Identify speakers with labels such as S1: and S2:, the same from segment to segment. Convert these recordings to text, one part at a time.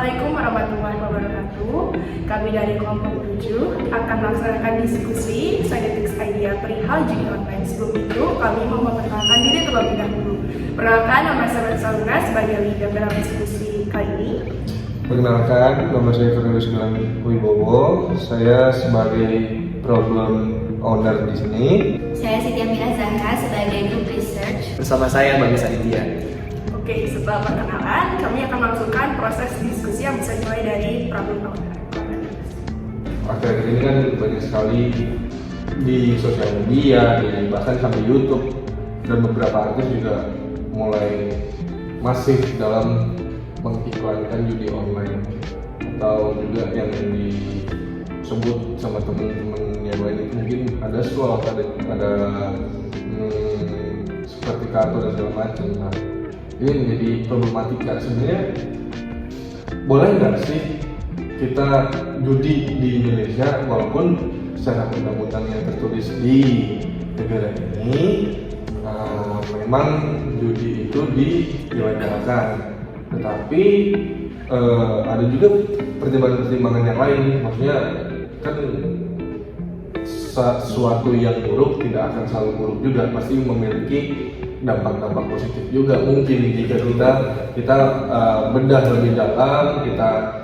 S1: Assalamualaikum warahmatullahi wabarakatuh. Kami dari kelompok 7 akan melaksanakan diskusi Scientific Idea perihal judi online. Sebelum itu, kami mau memperkenalkan diri terlebih dahulu. Perkenalkan, nama saya Saluna sebagai leader dalam diskusi kali ini.
S2: Perkenalkan, nama saya Firdaus Gilang Wibowo. Saya sebagai problem owner di sini.
S3: Saya Siti Amira Zahra sebagai group research.
S4: Bersama saya Bagus Aditya.
S1: Oke, setelah perkenalan, kami akan melangsungkan proses diskusi yang bisa dimulai dari problem owner.
S2: Akhir-akhir ini kan banyak sekali di sosial media, bahkan sampai YouTube, dan beberapa artis juga mulai masif dalam mengiklankan judi online, atau juga yang disebut sama teman-teman yang lain itu mungkin ada slot, ada seperti kartu dan segala macam. Nah, ini menjadi problematika. Sebenarnya boleh nggak sih kita judi di Indonesia, walaupun secara undang-undang yang tertulis di negara ini memang judi itu dilegalkan, tetapi ada juga pertimbangan-pertimbangan yang lain. Maksudnya kan sesuatu yang buruk tidak akan selalu buruk juga, pasti memiliki dampak-dampak positif juga. Mungkin jika kita bedah lebih dalam, kita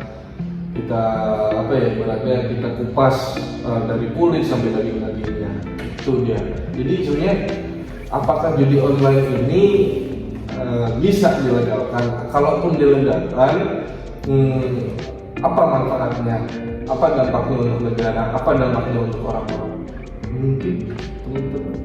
S2: apa ya, ibaratnya kita kupas dari kulit sampai daging-dagingnya, itu dia. Jadi sebenarnya apakah judi online ini bisa dilegalkan? Kalaupun dilegalkan, apa manfaatnya? Apa dampaknya untuk negara? Apa dampaknya untuk orang-orang? Mungkin teman-teman.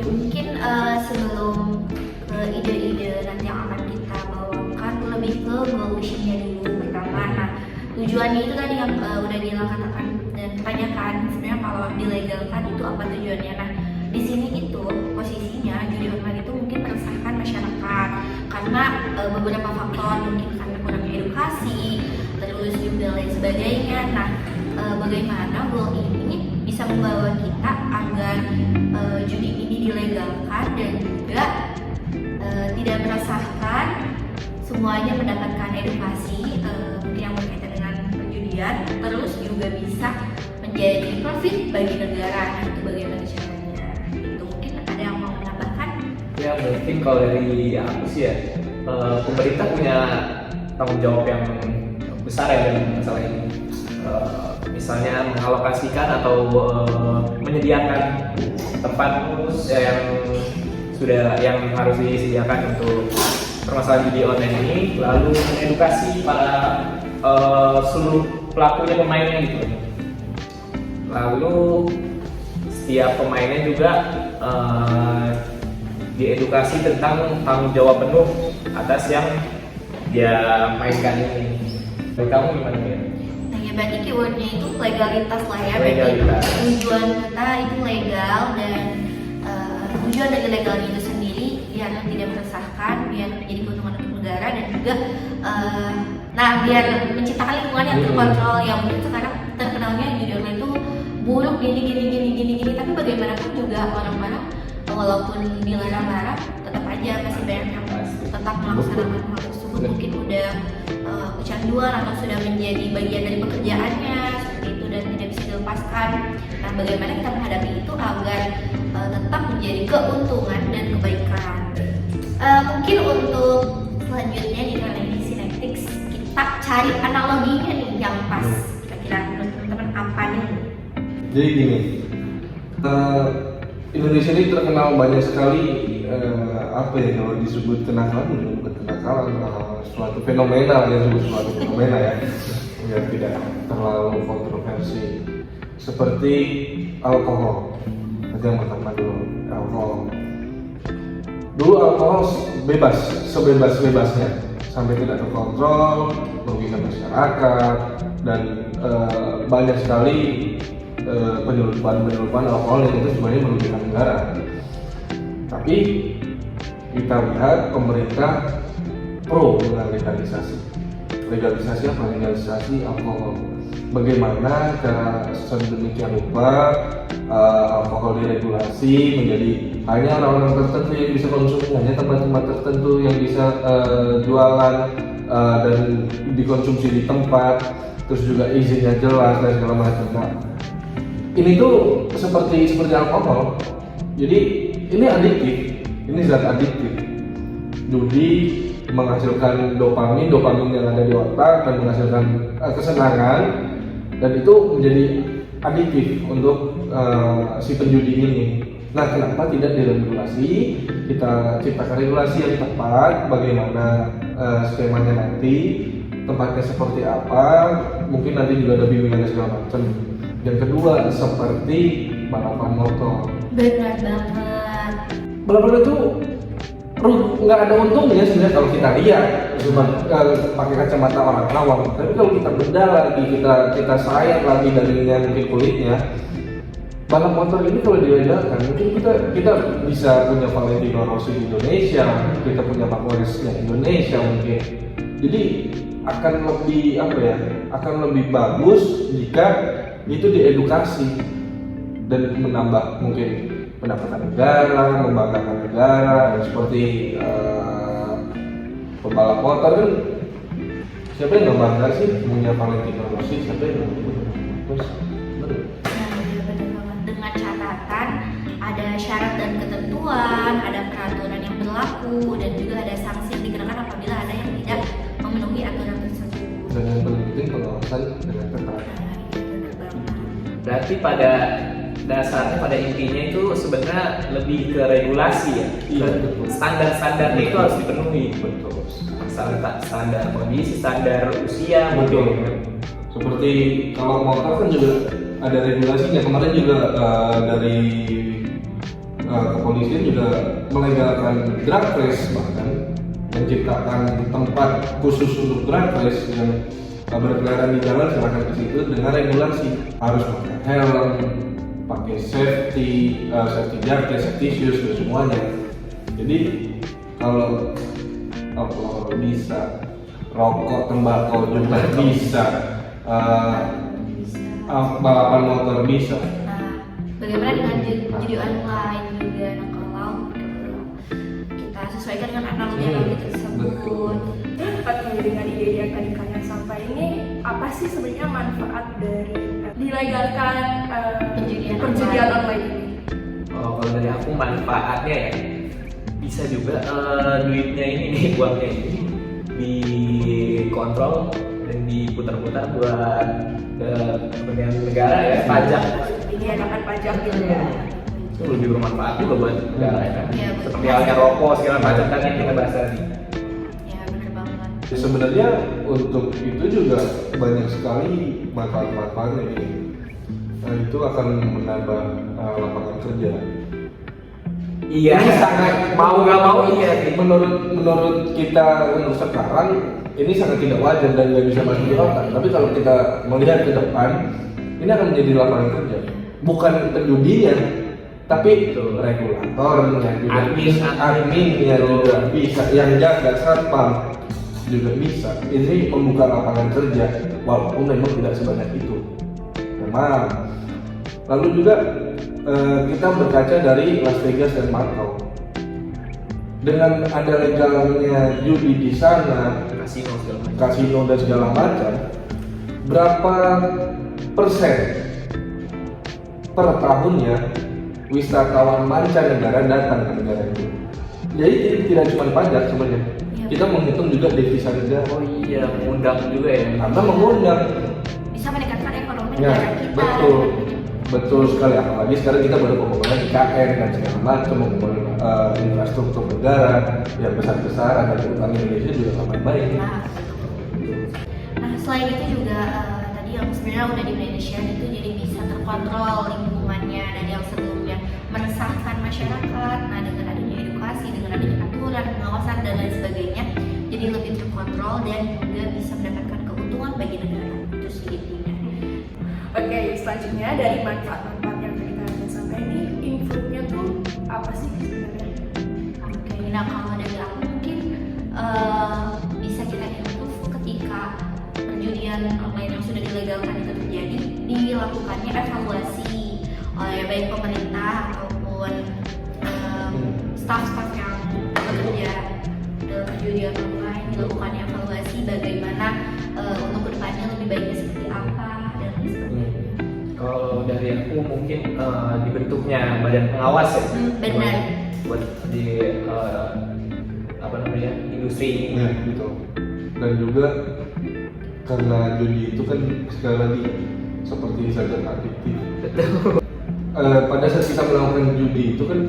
S3: Mungkin sebelum ke ide-ide nanti yang akan kita bawakan, lebih ke goal-nya dulu pertama. Nah, tujuannya itu tadi yang udah dikatakan dan ditanyakan, sebenarnya kalau dilegalkan itu apa tujuannya? Nah, di sini itu posisinya judi online itu mungkin meresahkan masyarakat karena beberapa faktor, mungkin karena kurangnya edukasi, terus juga lain sebagainya. Nah, bagaimana goal ini bisa membawa kita agar judi ini dilegalkan dan juga tidak meresahkan, semuanya mendapatkan edukasi mungkin yang berkaitan dengan perjudian, terus juga bisa menjadi profit bagi negara. Nah, itu bagaimana caranya? Itu mungkin ada yang mau menambahkan?
S4: Ya mungkin kalau dari aku sih ya, pemerintah punya tanggung jawab yang besar ya dalam masalah ini. Misalnya mengalokasikan atau menyediakan tempat khusus yang harus disediakan untuk permasalahan judi online ini, lalu mengedukasi para seluruh pelakunya, pemainnya gitu. Lalu setiap pemainnya juga diedukasi tentang tanggung jawab penuh atas yang dia mainkan ini. Dari kamu gimana ya?
S3: Nah, ya berarti keywordnya itu legalitas lah ya.
S4: Legalitas.
S3: Berarti tujuan kita itu legal, dan tujuan dari legalnya itu sendiri biar tidak meresahkan, biar menjadi keuntungan untuk negara, dan juga biar menciptakan lingkungan yang terkontrol. Yang mungkin sekarang terkenalnya judi online itu buruk gini, tapi bagaimanapun juga orang-orang walaupun dilarang-larang tetap aja masih banyak yang tetap melaksanakan hal tersebut. Mungkin udah kecanduan atau sudah menjadi bagian dari pekerjaannya seperti itu dan tidak bisa dilepaskan. Nah, bagaimana kita menghadapi itu agar tetap menjadi keuntungan dan kebaikan? Mungkin untuk selanjutnya di Kalender Sinetics kita cari analoginya nih yang pas. Kira-kira menurut teman-teman apa nih?
S2: Jadi gini, Indonesia ini terkenal banyak sekali apa ya, kalau disebut kenakalan, bukan kenakalan, suatu fenomena, ya disebut suatu fenomena ya, yang tidak terlalu kontroversi, seperti alkohol. Yang pertama dulu alkohol bebas, sebebas-bebasnya, sampai tidak terkontrol, merugikan masyarakat, dan banyak sekali penyelundupan alkohol yang itu sebenarnya merugikan negara. Tapi kita lihat pemerintah pro dengan legalisasi apa? Legalisasi alkohol. Bagaimana cara sedemikian rupa alkohol diregulasi menjadi hanya orang-orang tertentu yang bisa konsumsi, hanya tempat-tempat tertentu yang bisa jualan dan dikonsumsi di tempat, terus juga izinnya jelas dan segala macam. Nah, ini tuh seperti alkohol. Jadi ini adiktif, ini zat adiktif. Judi menghasilkan dopamin yang ada di otak dan menghasilkan kesenangan, dan itu menjadi adiktif untuk si penjudi ini. Nah, kenapa tidak diregulasi? Kita ciptakan regulasi yang tepat, bagaimana skemanya nanti, tempatnya seperti apa, mungkin nanti juga ada bimbingan segala macam. Yang kedua, seperti balapan motor.
S3: Benar banget.
S2: Balapan itu nggak ada untungnya sebenarnya kalau kita lihat cuma pakai kacamata orang awam. Tapi kalau kita bedah lagi, kita sayat lagi dari mungkin kulitnya, balap motor ini kalau dilegalkan mungkin kita bisa punya Valentino Rossi di Indonesia, kita punya Mark Marquez-nya Indonesia mungkin. Jadi akan lebih bagus jika itu diedukasi dan menambah mungkin pendapatan negara, membanggakan negara. Seperti pembalap motor kan, siapa yang nggak bangga sih punya Valentino Rossi, siapa yang nggak bangga? Terus
S3: Dengan catatan ada syarat dan ketentuan, ada peraturan yang berlaku, dan juga ada sanksi yang dikenakan apabila ada yang tidak memenuhi aturan tersebut.
S2: dan yang paling penting pengawasan dengan ketat.
S4: Berarti pada dasarnya, pada intinya itu sebenarnya lebih ke regulasi ya.
S2: Iya, betul.
S4: Standar-standarnya itu harus dipenuhi.
S2: Betul.
S4: Standar kondisi, standar usia mungkin.
S2: Seperti kalau motor kan juga ada regulasinya. Kemarin juga dari kepolisian juga melegalkan drag race, bahkan menciptakan tempat khusus untuk drag race yang berkeliaran di jalan, silahkan ke situ dengan regulasi harus pakai helm, pakai safety jacket, safety shoes dan semuanya. Jadi kalau bisa, rokok, tembakau juga bisa, balapan motor bisa.
S3: Nah, bagaimana dengan judi online juga? Nah, kalau kita sesuaikan dengan analogi tersebut.
S1: Dengan ide yang tadi kalian sampaikan ini, apa sih sebenarnya manfaat dari dilegalkan perjudian online ini?
S4: Oh, kalau dari aku manfaatnya ya, bisa juga duitnya ini nih, uangnya ini dikontrol dan diputar-putar buat kepentingan negara ya, pajak.
S1: Ini adakan pajak gitu ya.
S4: Itu lebih bermanfaat juga buat negara ya kan.
S3: Iya, betul.
S4: Seperti halnya rokok segala macam kan yang kita bahas tadi.
S3: Ya, benar banget.
S2: Sebenarnya untuk itu juga banyak sekali manfaat-manfaatnya ini. Nah, itu akan menambah lapangan kerja.
S4: Iya,
S2: Ini sangat
S4: mau nggak mau iya.
S2: Menurut kita untuk sekarang ini sangat tidak wajar dan nggak bisa masuk di otak. Tapi kalau kita melihat ke depan, ini akan menjadi lapangan kerja. Bukan penjudinya, tapi regulatornya juga, adminnya juga bisa, yang jaga satpam juga bisa. Ini membuka lapangan kerja, walaupun memang tidak sebanyak itu. Memang. Lalu juga kita berkaca dari Las Vegas dan Macau. Dengan ada legalnya judi di sana, kasino dan segala macam, berapa persen per tahunnya wisatawan mancanegara datang ke negara itu? Jadi tidak cuma pajak sebenarnya, kita menghitung juga devisa negara.
S4: Oh iya, mengundang juga ya.
S2: Karena mengundang.
S3: Bisa meningkatkan ekonomi
S2: Ya,
S3: negara kita.
S2: betul sekali. Apalagi sekarang kita baru pembangunan IKN dan segala macam, pembangunan infrastruktur negara yang besar-besaran, dan utang Indonesia juga akan baik.
S3: Nah, selain itu juga tadi yang sebenarnya udah di Indonesia itu jadi bisa terkontrol lingkungannya, dan yang sebelumnya meresahkan masyarakat. Nah, dengan adanya edukasi, dengan adanya aturan, pengawasan dan lain sebagainya, jadi lebih terkontrol dan juga bisa mendapatkan keuntungan bagi negara. Itu sih intinya.
S1: Oke, selanjutnya dari manfaat-manfaat yang tadi kalian sampaikan ini, improve-nya tuh apa sih sebenarnya?
S3: Oke, nah kalau dari aku mungkin bisa kita improve ketika perjudian online yang sudah dilegalkan itu terjadi, dilakukannya evaluasi oleh baik pemerintah ataupun staff-staff yang bekerja dalam judi online, dilakukan evaluasi bagaimana untuk kedepannya lebih baiknya seperti apa dan lain sebagainya.
S4: Kalau dari aku mungkin dibentuknya badan pengawas ya.
S3: Benar.
S4: Buat di apa namanya industri ini.
S2: Ya, gitu. Dan juga karena judi itu kan sekali lagi seperti zat adiktif. Pada saat kita melakukan judi itu kan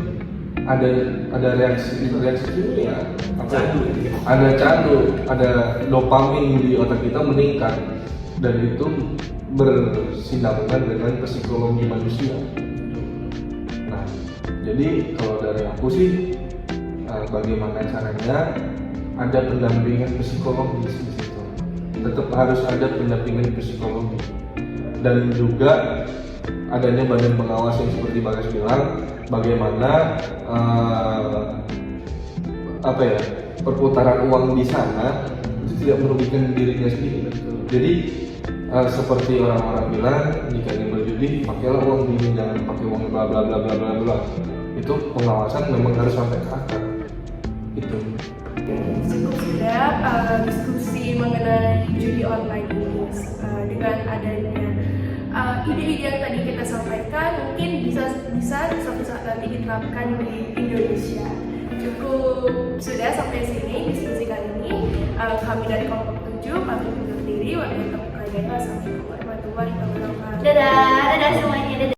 S2: ada reaksi kimia,
S4: Candu.
S2: ada dopamin di otak kita meningkat, dan itu bersinambungan dengan psikologi manusia. Nah, jadi kalau dari aku sih bagaimana caranya ada pendampingan psikologis di situ. Tetap harus ada pendampingan psikologi, dan juga adanya badan pengawas yang seperti Bagas bilang, bagaimana perputaran uang di sana itu tidak merugikan dirinya sendiri. Jadi seperti orang-orang bilang, jika ingin berjudi pakailah uang ini, jangan pakai uang bla bla bla bla bla bla. Itu pengawasan memang harus sampai ke akar. Itu.
S1: Cukup sudah diskusi mengenai judi online ini dengan adanya ide-ide yang tadi kita sampaikan, mungkin bisa suatu saat nanti diterapkan di Indonesia. Cukup sudah sampai sini diskusi kali ini. Kami dari kelompok 7 pamit undur diri. Wassalamualaikum warahmatullahi wabarakatuh.
S3: Dadah semuanya. Dadah.